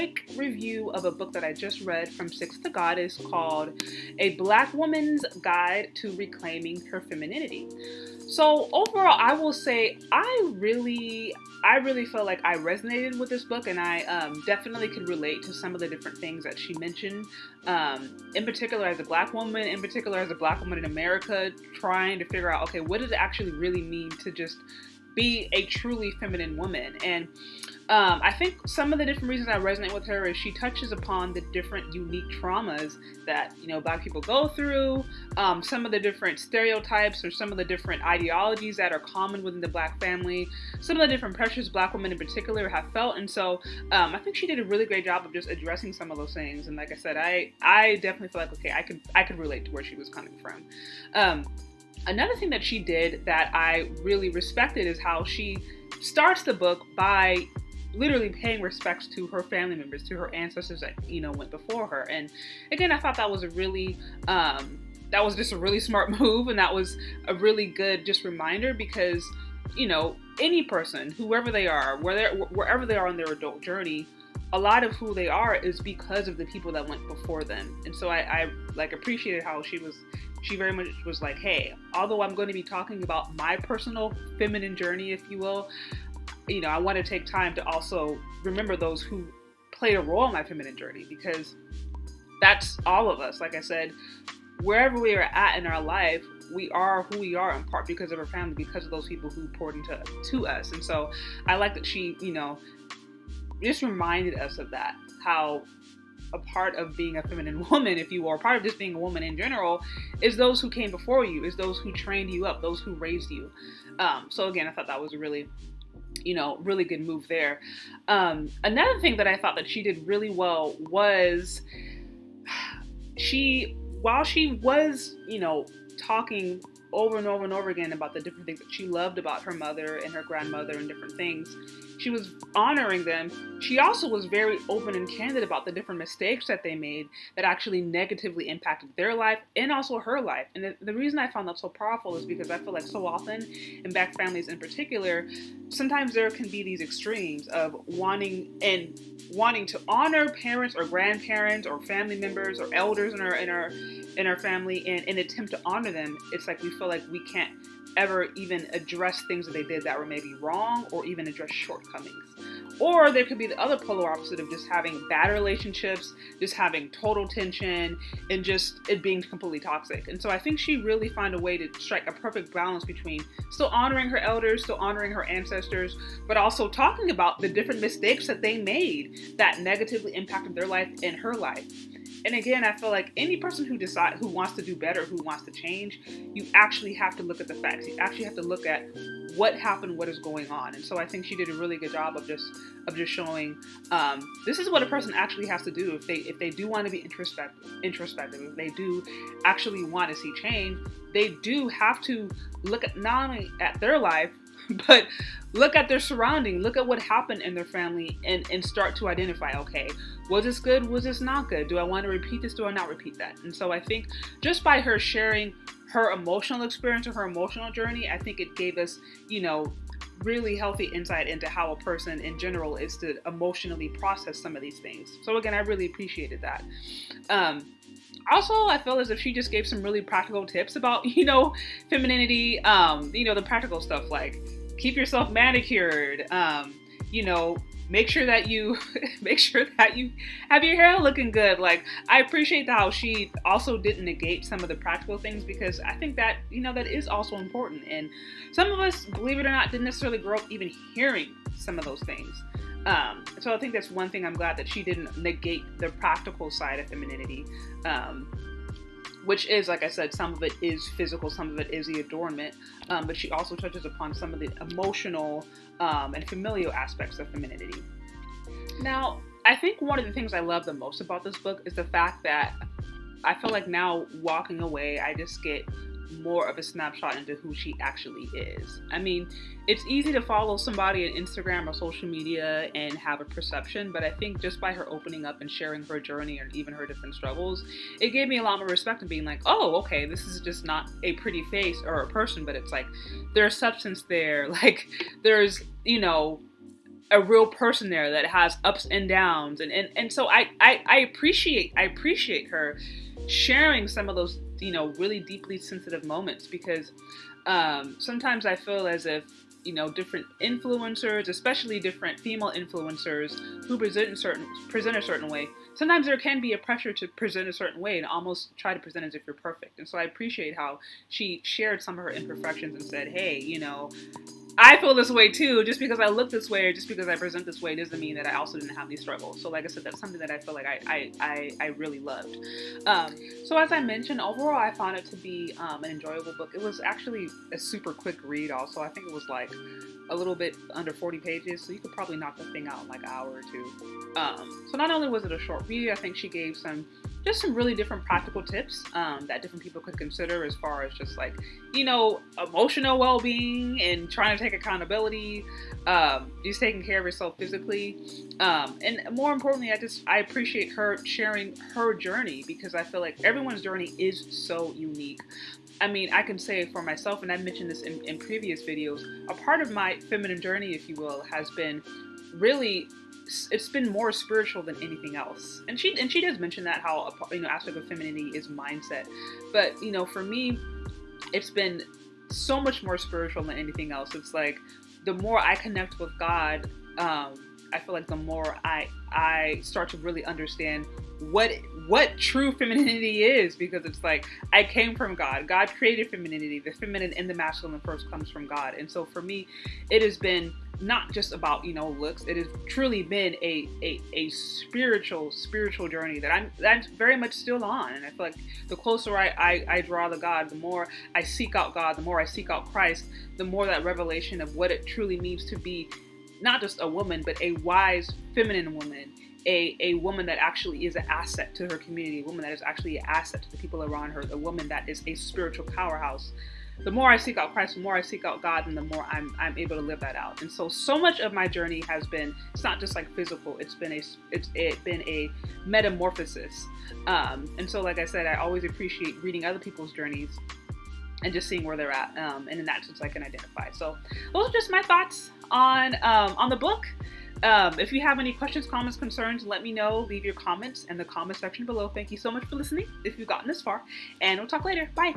quick review of a book that I just read from Six the Goddess called A Black Woman's Guide to Reclaiming Her Femininity. So overall, I will say I really felt like I resonated with this book, and I definitely could relate to some of the different things that she mentioned. In particular, as a Black woman, in America, trying to figure out, okay, what does it actually really mean to just be a truly feminine woman? And I think some of the different reasons I resonate with her is she touches upon the different unique traumas that, Black people go through, some of the different stereotypes or some of the different ideologies that are common within the Black family, some of the different pressures Black women in particular have felt. And so I think she did a really great job of just addressing some of those things. And like I said, I definitely feel like, okay, I could relate to where she was coming from. Another thing that she did that I really respected is how she starts the book by literally paying respects to her family members, to her ancestors that, went before her. And again, I thought that was just a really smart move. And that was a really good just reminder because, any person, whoever they are, wherever they are on their adult journey, a lot of who they are is because of the people that went before them. And so I appreciated how she very much was like, hey, although I'm going to be talking about my personal feminine journey, if you will, I want to take time to also remember those who played a role in my feminine journey, because that's all of us. Like I said, wherever we are at in our life, we are who we are in part because of our family, because of those people who poured into us. And so I like that she, just reminded us of that, how a part of being a feminine woman, if you will, or part of just being a woman in general, is those who came before you, is those who trained you up, those who raised you. So again, I thought that was a really good move there. Another thing that I thought that she did really well was while she was, talking over and over and over again about the different things that she loved about her mother and her grandmother and different things, she was honoring them. She also was very open and candid about the different mistakes that they made that actually negatively impacted their life and also her life. And the reason I found that so powerful is because I feel like so often in Black families in particular, sometimes there can be these extremes of wanting to honor parents or grandparents or family members or elders in our family, and in an attempt to honor them, it's like we feel like we can't ever even address things that they did that were maybe wrong, or even address shortcomings. Or there could be the other polar opposite of just having bad relationships, just having total tension, and just it being completely toxic. And so I think she really found a way to strike a perfect balance between still honoring her elders, still honoring her ancestors, but also talking about the different mistakes that they made that negatively impacted their life and her life. And again, I feel like any person who wants to do better, who wants to change, you actually have to look at the facts. You actually have to look at what happened, what is going on. And so I think she did a really good job of just showing this is what a person actually has to do if they do want to be introspective, if they do actually want to see change. They do have to look at not only at their life, but look at their surrounding, look at what happened in their family, and start to identify, okay, was this good? Was this not good? Do I want to repeat this? Do I not repeat that? And so I think just by her sharing her emotional experience or her emotional journey, I think it gave us, really healthy insight into how a person in general is to emotionally process some of these things. So again, I really appreciated that. Also, I feel as if she just gave some really practical tips about, femininity, the practical stuff like keep yourself manicured, make sure that you have your hair looking good. Like, I appreciate how she also didn't negate some of the practical things, because I think that, that is also important. And some of us, believe it or not, didn't necessarily grow up even hearing some of those things. So I think that's one thing I'm glad that she didn't negate the practical side of femininity, which is, like I said, some of it is physical, some of it is the adornment, but she also touches upon some of the emotional and familial aspects of femininity. Now, I think one of the things I love the most about this book is the fact that I feel like now walking away, I just get more of a snapshot into who she actually is. I mean, it's easy to follow somebody on Instagram or social media and have a perception, but I think just by her opening up and sharing her journey and even her different struggles, it gave me a lot more respect in being like, oh, okay, this is just not a pretty face or a person, but it's like there's substance there. Like there's, a real person there that has ups and downs, and so I appreciate her sharing some of those, you know, really deeply sensitive moments, because sometimes I feel as if, you know, different influencers, especially different female influencers who present a certain way, sometimes there can be a pressure to present a certain way and almost try to present as if you're perfect. And so I appreciate how she shared some of her imperfections and said, hey, you know, I feel this way too. Just because I look this way or just because I present this way doesn't mean that I also didn't have these struggles. So like I said, that's something that I feel like I really loved. So as I mentioned, overall I found it to be an enjoyable book. It was actually a super quick read also. I think it was like a little bit under 40 pages, so you could probably knock the thing out in like an hour or two. So not only was it a short read, I think she gave some really different practical tips that different people could consider, as far as just like, you know, emotional well-being and trying to take accountability, just taking care of yourself physically, and more importantly, I appreciate her sharing her journey, because I feel like everyone's journey is so unique. I mean, I can say for myself, and I mentioned this in previous videos, a part of my feminine journey, if you will, has been really, it's been more spiritual than anything else. And she does mention that, how, you know, aspect of femininity is mindset. But, you know, for me, it's been so much more spiritual than anything else. It's like, the more I connect with God, I feel like the more I start to really understand what true femininity is, because it's like, I came from God. God created femininity. The feminine and the masculine first comes from God. And so for me, it has been not just about, you know, looks. It has truly been a spiritual journey that I'm very much still on. And I feel like the closer I draw to God, the more I seek out God, the more I seek out Christ, the more that revelation of what it truly means to be not just a woman, but a wise feminine woman, a woman that actually is an asset to her community, a woman that is actually an asset to the people around her, a woman that is a spiritual powerhouse. The more I seek out Christ, the more I seek out God, and the more I'm able to live that out. And so much of my journey has been, it's not just like physical, it's been a metamorphosis. And so, like I said, I always appreciate reading other people's journeys and just seeing where they're at, and in that sense I can identify. So those are just my thoughts on the book. If you have any questions, comments, concerns, let me know. Leave your comments in the comment section below. Thank you so much for listening, if you've gotten this far, and we'll talk later. Bye.